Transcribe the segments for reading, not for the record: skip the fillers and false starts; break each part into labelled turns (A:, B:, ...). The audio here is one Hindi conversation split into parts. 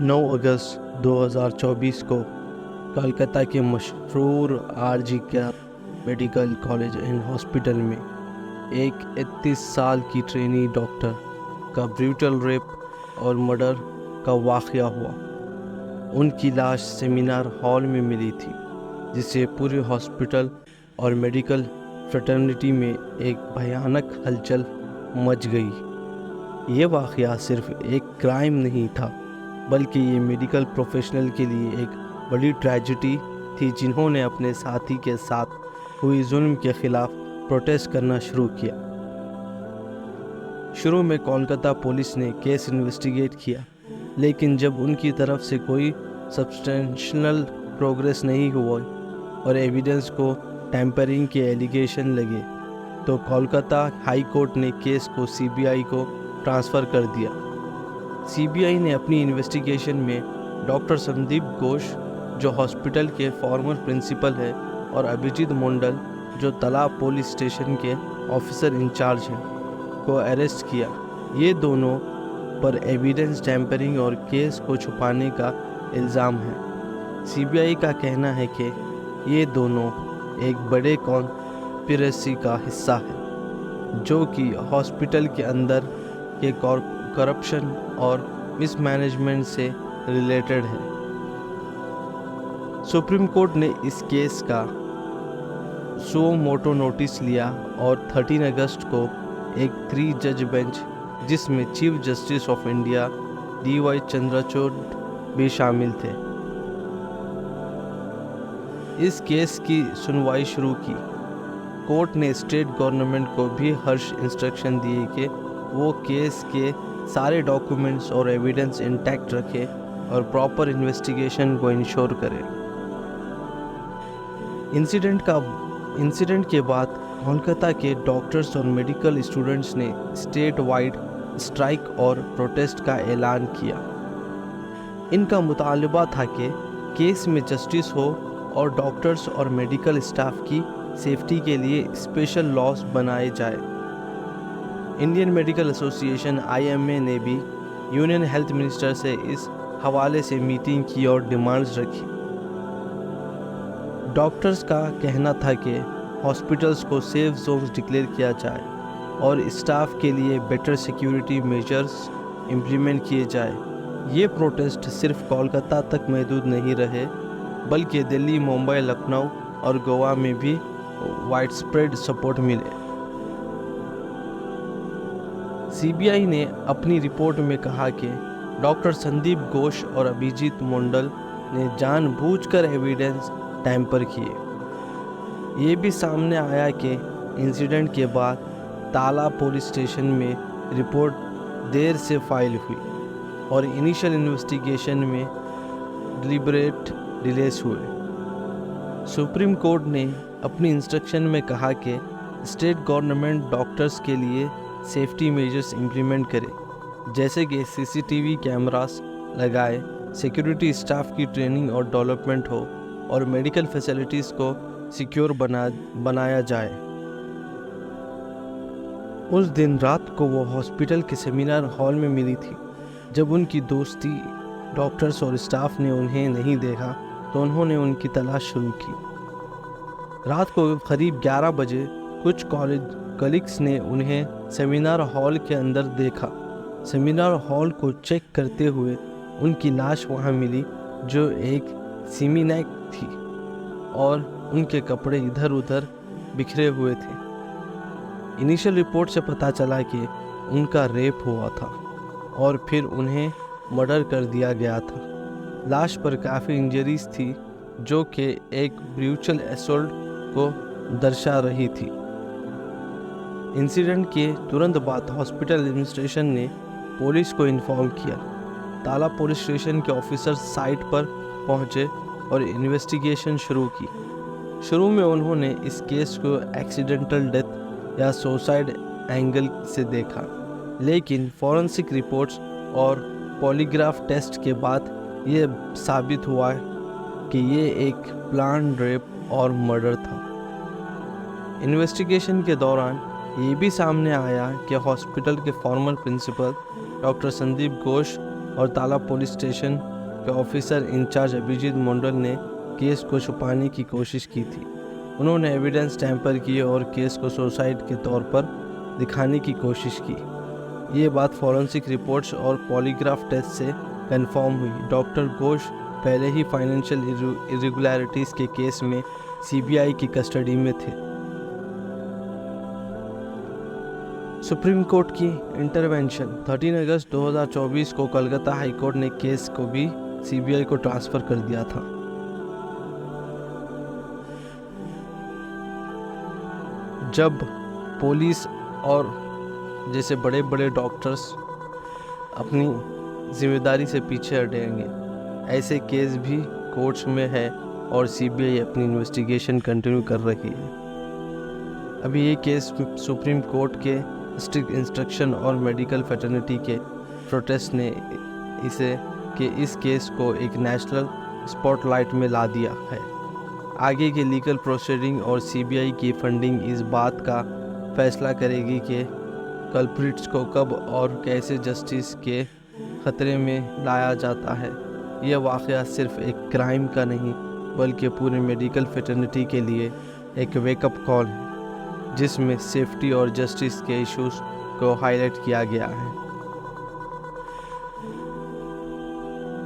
A: 9 अगस्त 2024 को कोलकाता के मशहूर RG Kar medical college and hospital में एक 31 साल की ट्रेनी डॉक्टर का ब्रूटल रेप और मर्डर का वाक़या हुआ। उनकी लाश सेमिनार हॉल में मिली थी, जिससे पूरे हॉस्पिटल और मेडिकल फ्रेटर्निटी में एक भयानक हलचल मच गई। ये वाक़या सिर्फ एक क्राइम नहीं था, बल्कि ये मेडिकल प्रोफेशनल के लिए एक बड़ी ट्रेजेडी थी, जिन्होंने अपने साथी के साथ हुई जुल्म के खिलाफ प्रोटेस्ट करना शुरू किया। शुरू में कोलकाता पुलिस ने केस इन्वेस्टिगेट किया, लेकिन जब उनकी तरफ से कोई सब्सटेंशियल प्रोग्रेस नहीं हुआ और एविडेंस को टैंपरिंग के एलिगेशन लगे, तो कोलकाता हाई कोर्ट ने केस को सीबीआई को ट्रांसफ़र कर दिया। सीबीआई ने अपनी इन्वेस्टिगेशन में डॉक्टर संदीप घोष, जो हॉस्पिटल के फॉर्मर प्रिंसिपल है, और अभिजीत मंडल, जो तालाब पुलिस स्टेशन के ऑफिसर इंचार्ज हैं, को अरेस्ट किया। ये दोनों पर एविडेंस टैंपरिंग और केस को छुपाने का इल्ज़ाम है। सीबीआई का कहना है कि ये दोनों एक बड़े कॉन्स्पिरेसी का हिस्सा है, जो कि हॉस्पिटल के अंदर के करप्शन और मिसमैनेजमेंट से रिलेटेड है। सुप्रीम कोर्ट ने इस केस का सो मोटो नोटिस लिया और 13 अगस्त को एक 3 जज बेंच, जिसमें chief justice of India DY Chandrachud भी शामिल थे, इस केस की सुनवाई शुरू की। कोर्ट ने स्टेट गवर्नमेंट को भी हर्ष इंस्ट्रक्शन दिए कि वो केस के सारे डॉक्यूमेंट्स और एविडेंस इंटैक्ट रखे और प्रॉपर इन्वेस्टिगेशन को इंश्योर करे। इंसिडेंट के बाद कोलकाता के डॉक्टर्स और मेडिकल स्टूडेंट्स ने स्टेट वाइड स्ट्राइक और प्रोटेस्ट का ऐलान किया। इनका मुतालबा था कि केस में जस्टिस हो और डॉक्टर्स और मेडिकल स्टाफ की सेफ्टी के लिए स्पेशल लॉज बनाए जाए। इंडियन मेडिकल एसोसिएशन IMA ने भी यूनियन हेल्थ मिनिस्टर से इस हवाले से मीटिंग की और डिमांड्स रखी। डॉक्टर्स का कहना था कि हॉस्पिटल्स को सेफ जोन्स डिक्लेयर किया जाए और स्टाफ के लिए बेटर सिक्योरिटी मेजर्स इम्प्लीमेंट किए जाए। ये प्रोटेस्ट सिर्फ कोलकाता तक महदूद नहीं रहे, बल्कि दिल्ली, मुंबई, लखनऊ और गोवा में भी वाइडस्प्रेड सपोर्ट मिले। सीबीआई ने अपनी रिपोर्ट में कहा कि डॉक्टर संदीप घोष और अभिजीत मंडल ने जानबूझकर एविडेंस टैंपर किए। ये भी सामने आया कि इंसिडेंट के बाद ताला पुलिस स्टेशन में रिपोर्ट देर से फाइल हुई और इनिशियल इन्वेस्टिगेशन में डिलिबरेट डिलेस हुए। सुप्रीम कोर्ट ने अपनी इंस्ट्रक्शन में कहा कि स्टेट गवर्नमेंट डॉक्टर्स के लिए सेफ्टी मेजर्स इम्प्लीमेंट करे, जैसे कि CCTV कैमरास लगाए, सिक्योरिटी स्टाफ की ट्रेनिंग और डेवलपमेंट हो और मेडिकल फैसिलिटीज़ को सिक्योर बनाया जाए। उस दिन रात को वो हॉस्पिटल के सेमिनार हॉल में मिली थी। जब उनकी दोस्ती डॉक्टर्स और स्टाफ ने उन्हें नहीं देखा, तो उन्होंने उनकी तलाश शुरू की। रात को करीब 11 बजे कुछ कलीग्स ने उन्हें सेमिनार हॉल के अंदर देखा। सेमिनार हॉल को चेक करते हुए उनकी लाश वहां मिली, जो एक सिमीनैक थी और उनके कपड़े इधर उधर बिखरे हुए थे। इनिशियल रिपोर्ट से पता चला कि उनका रेप हुआ था और फिर उन्हें मर्डर कर दिया गया था। लाश पर काफ़ी इंजरीज थी, जो कि एक ब्रूटल असॉल्ट को दर्शा रही थी। इंसिडेंट के तुरंत बाद हॉस्पिटल एडमिनिस्ट्रेशन ने पुलिस को इन्फॉर्म किया। ताला पुलिस स्टेशन के ऑफिसर साइट पर पहुंचे और इन्वेस्टिगेशन शुरू की। शुरू में उन्होंने इस केस को एक्सीडेंटल डेथ या सुसाइड एंगल से देखा, लेकिन फॉरेंसिक रिपोर्ट्स और पॉलीग्राफ टेस्ट के बाद ये साबित हुआ कि ये एक प्लान रेप और मर्डर था। इन्वेस्टिगेशन के दौरान ये भी सामने आया कि हॉस्पिटल के former principal doctor Sandip Ghosh और तालाब पुलिस स्टेशन के ऑफिसर इंचार्ज अभिजीत मंडल ने केस को छुपाने की कोशिश की थी। उन्होंने एविडेंस टैंपर किए और केस को सुसाइड के तौर पर दिखाने की कोशिश की। ये बात फॉरेंसिक रिपोर्ट्स और पॉलीग्राफ टेस्ट से कंफर्म हुई। डॉक्टर घोष पहले ही फाइनेंशियल इरेगुलरिटीज़ के केस में सीबीआई की कस्टडी में थे। सुप्रीम कोर्ट की इंटरवेंशन 13 अगस्त 2024 को कलकत्ता हाई कोर्ट ने केस को भी सीबीआई को ट्रांसफ़र कर दिया था। जब पुलिस और जैसे बड़े बड़े डॉक्टर्स अपनी जिम्मेदारी से पीछे हटेंगे, ऐसे केस भी कोर्ट्स में है और सीबीआई अपनी इन्वेस्टिगेशन कंटिन्यू कर रही है। अभी ये केस सुप्रीम कोर्ट के स्ट्रिक्ट इंस्ट्रक्शन और मेडिकल फैटर्निटी के प्रोटेस्ट ने इस केस को एक नेशनल स्पॉटलाइट में ला दिया है। आगे के लीगल प्रोसीडिंग और सीबीआई की फंडिंग इस बात का फैसला करेगी कि कल्प्रिट्स को कब और कैसे जस्टिस के खतरे में लाया जाता है। यह वाक़या सिर्फ एक क्राइम का नहीं बल्कि पूरे मेडिकल फैटर्निटी के लिए एक वेकअप कॉल है, जिसमें सेफ्टी और जस्टिस के इश्यूज को हाईलाइट किया गया है।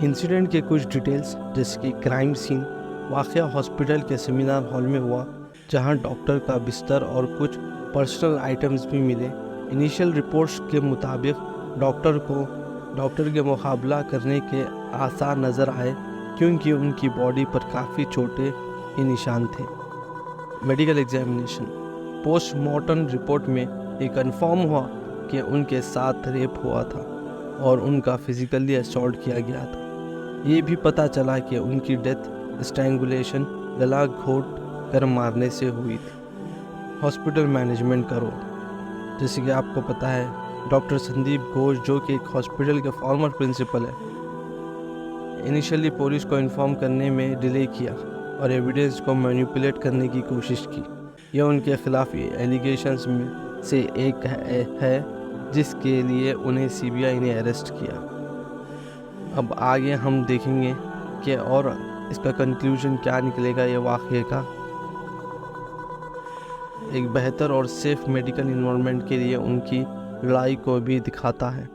A: इंसिडेंट के कुछ डिटेल्स, जैसे कि क्राइम सीन वाक़या हॉस्पिटल के सेमिनार हॉल में हुआ, जहां डॉक्टर का बिस्तर और कुछ पर्सनल आइटम्स भी मिले। इनिशियल रिपोर्ट्स के मुताबिक डॉक्टर के मुकाबला करने के आसार नज़र आए, क्योंकि उनकी बॉडी पर काफ़ी छोटे ही निशान थे। मेडिकल एग्जामिनेशन पोस्टमार्टम रिपोर्ट में ये कंफर्म हुआ कि उनके साथ रेप हुआ था और उनका फिजिकली असॉल्ट किया गया था। ये भी पता चला कि उनकी डेथ स्ट्रैंगुलेशन, गला घोट कर मारने से हुई थी। हॉस्पिटल मैनेजमेंट का रोल, जैसे कि आपको पता है, डॉक्टर संदीप घोष जो कि एक हॉस्पिटल के फॉर्मर प्रिंसिपल है, इनिशियली पुलिस को इन्फॉर्म करने में डिले किया और एविडेंस को मैनिपुलेट करने की कोशिश की। यह उनके खिलाफ एलिगेशंस में से एक है जिसके लिए उन्हें सीबीआई ने अरेस्ट किया। अब आगे हम देखेंगे कि और इसका कंक्लूजन क्या निकलेगा। ये वाक़ये का एक बेहतर और सेफ मेडिकल इन्वायरमेंट के लिए उनकी लड़ाई को भी दिखाता है।